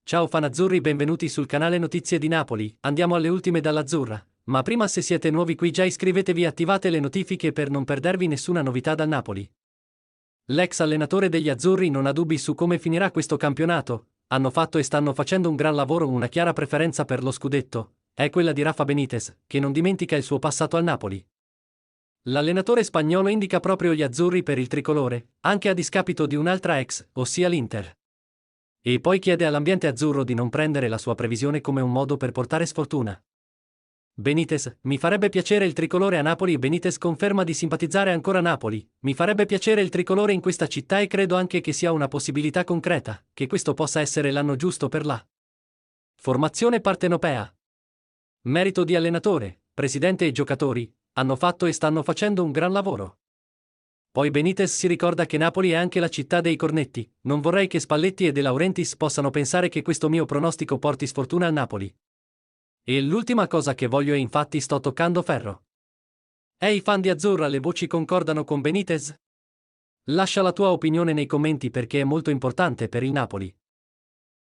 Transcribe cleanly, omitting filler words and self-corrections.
Ciao fan azzurri, benvenuti sul canale Notizie di Napoli. Andiamo alle ultime dall'Azzurra. Ma prima, se siete nuovi qui, già iscrivetevi e attivate le notifiche per non perdervi nessuna novità dal Napoli. L'ex allenatore degli azzurri non ha dubbi su come finirà questo campionato. Hanno fatto e stanno facendo un gran lavoro. Una chiara preferenza per lo scudetto è quella di Rafa Benitez, che non dimentica il suo passato al Napoli. L'allenatore spagnolo indica proprio gli azzurri per il tricolore, anche a discapito di un'altra ex, ossia l'Inter. E poi chiede all'ambiente azzurro di non prendere la sua previsione come un modo per portare sfortuna. Benitez: mi farebbe piacere il tricolore a Napoli. Benitez conferma di simpatizzare ancora Napoli. Mi farebbe piacere il tricolore in questa città e credo anche che sia una possibilità concreta, che questo possa essere l'anno giusto per la formazione partenopea. Merito di allenatore, presidente e giocatori, hanno fatto e stanno facendo un gran lavoro. Poi Benitez si ricorda che Napoli è anche la città dei cornetti. Non vorrei che Spalletti e De Laurentiis possano pensare che questo mio pronostico porti sfortuna al Napoli. E l'ultima cosa che voglio è, infatti sto toccando ferro. Ehi fan di Azzurra, le voci concordano con Benitez? Lascia la tua opinione nei commenti perché è molto importante per il Napoli.